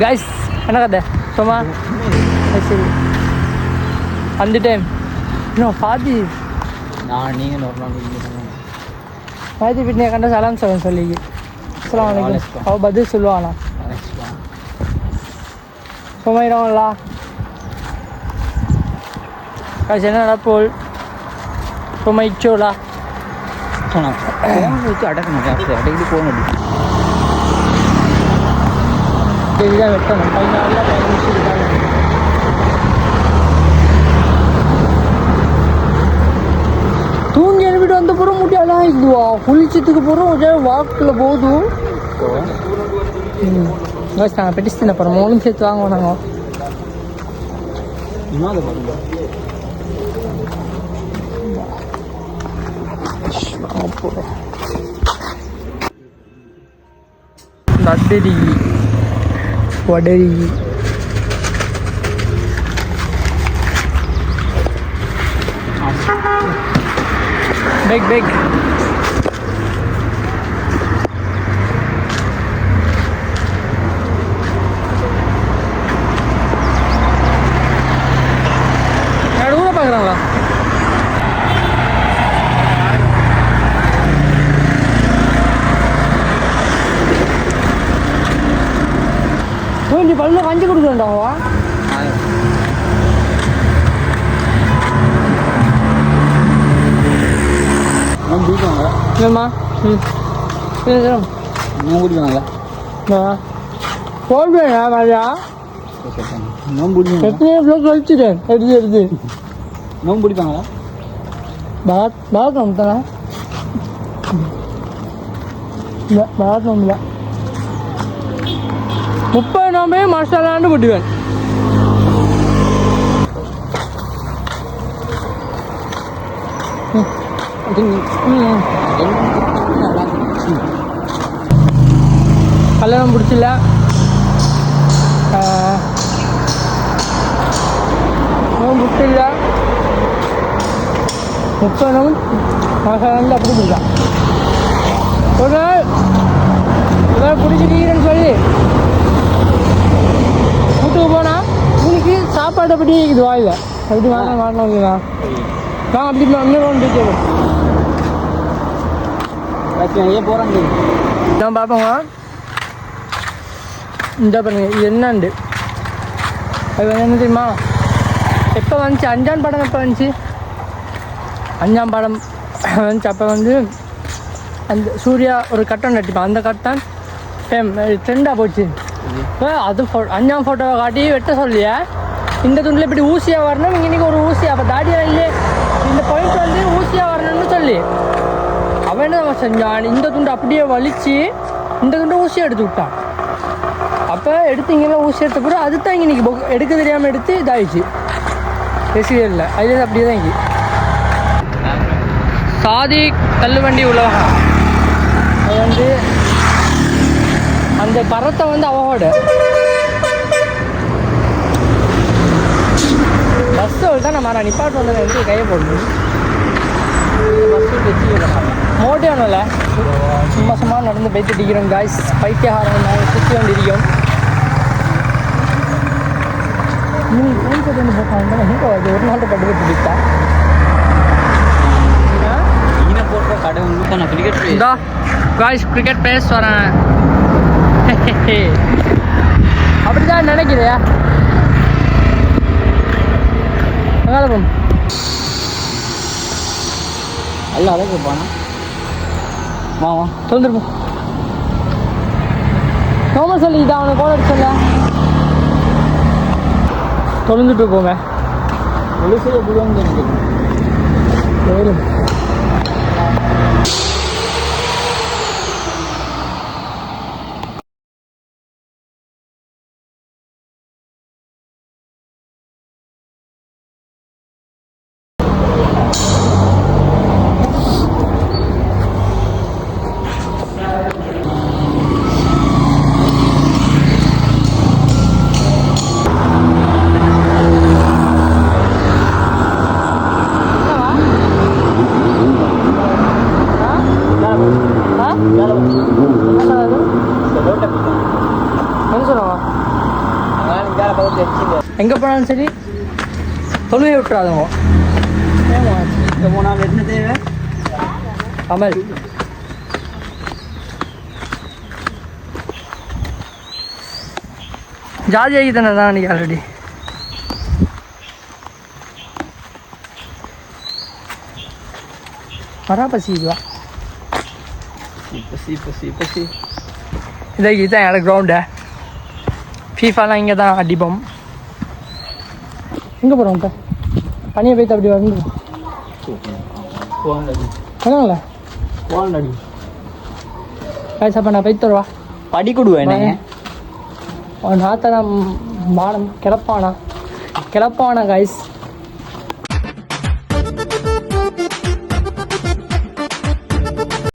Guys என்ன கதை சும்மா சரி அந்த டைம் இன்னும் ஃபாதி நான் நீங்கள் ஒரு நாள் ஃபாதி பின்னே கண்ட சலாம் சொல்லுங்க சொல்லி அஸ்ஸலாமு அலைக்கும் அவள் பதில் சொல்லுவானா சும்மா இடங்களா கைஸ் என்ன நடப்போல் சும்மா இச்சோலா வச்சு அடக்கணும் அடைக்கடி போகணும் இதுதான் வெட்டணும் 14 நிமிஷம் தூங்கி எழுப்பிட்டு வந்த பிறகு முடியாதான் இதுவா குளிச்சதுக்கு பிறகு வாக்கில் போதும் நாங்கள் பெட்டிஸ்தின போகிறோம் மூணும் சேர்த்து வாங்குவோம் நாங்கள் நட்டரி வடரி பேக் பேக் யார் ஊரை பார்க்குறாங்களா நீ பல்ல கஞ்சி கொடுக்குறேன்டாவா இல்லைம்மா குடிப்பாங்க போடுவேண்ணா மாதிரியா எத்தனை கழிச்சுட்டேன் எடுத்து எடுத்து நோம்பு பிடிப்பாங்களா பாரத் நோம்பு தானே இல்லை பாரத் நோம்பு இல்லை 30 நோம்பே மசாலாண்டு போட்டுவேன் கல்யாணம் பிடிச்சில்ல பிடிச்சில்ல 30 நோம்பு மசாலாண்டு அப்படி பிடிக்கலாம் ஒரு நாள் பிடிச்சிட்டீங்கன்னு சொல்லி வீட்டுக்கு போனால் இன்னைக்கு சாப்பாடை பற்றி இது வாயில அப்படி வாங்கினா நான் அப்படி இன்னொன்று ஏன் போகிறாங்க நான் பார்ப்போங்க இந்த பாருங்க இது என்னண்டு அது வந்து என்ன தெரியுமா எப்போ வந்துச்சு 5ஆம் படம் எப்போ வந்துச்சு 5ஆம் படம் வந்துச்சு அப்போ வந்து அந்த சூர்யா ஒரு கட்டம் நட்டிப்பான் அந்த கட்டம் ட்ரெண்டாக போச்சு அது 5ஆம் ஃபோட்டோவை காட்டி வெட்ட சொல்லிய இந்த துண்டில் இப்படி ஊசியாக வரணும் இன்னைக்கு ஒரு ஊசி அப்போ தாடியாக இல்லை இந்த பாயிண்ட் வந்து ஊசியாக வரணும்னு சொல்லி அவன் என்ன செஞ்சான் இந்த துண்டை அப்படியே வலிச்சு இந்த துண்டை ஊசியாக எடுத்து விட்டான் அப்போ எடுத்து இங்கெல்லாம் ஊசி எடுத்த பிறகு அது தான் இன்னைக்கு எடுக்க தெரியாமல் எடுத்து இதாகிடுச்சு ரெசிவியரில் அதுலேருந்து அப்படியே தான் இங்கே சாதி தள்ளுவண்டி உலகம் அது வந்து அந்த பரத்தை வந்து அவனோட பஸ்ஸை தான் நம்ம நிப்பாட்டு வந்ததை வந்து கையை போடணும் பஸ்ஸு வச்சு மோட்டியானல சும்மா சும்மா நடந்து போய்த்து அடிக்கிறோம் காய்ஸ் பைத்தியகாரம் நாங்கள் சுற்றி கொண்டிருக்கோம் போட்டாங்க ஒரு நாள் பட்டு போய் பிடித்தா போட்ட கடை வந்து நான் கிரிக்கெட் காய்ஸ் கிரிக்கெட் பேச வரேன் அப்படிதான் நினைக்கிறியா போம் அல்ல அழகு போனா வாமா தொழுந்துருப்போம் நோம சொல்லி இதான் அவனை கோல அடிச்சல தொழுந்துட்டு போங்க ஒலிசையை புதுவாங்க சரி என்ன சொல்லுவாங்க எங்கே போனாலும் சரி தொழுகை விட்டுறாதுங்க. இங்கே போனால் என்ன தேவை? கமல் ஜாதி ஆகி தானே தான் அன்றைக்கி ஆல்ரெடி. வரா பசி இதுவா பசி இதுதான் எனக்கு கிரவுண்டு. ஃபீஃபாலாம் இங்கே தான் அடிப்போம். எங்கே போகிறோம் இப்போ? பனியை போய்த்து அப்படி வந்து என்னங்கள போகலடி காய்ச்சா நான் போய்த்து வருவா. படி கொடுவேன் அவன் நாத்தனா மானம் கிளப்பானா கைஸ்.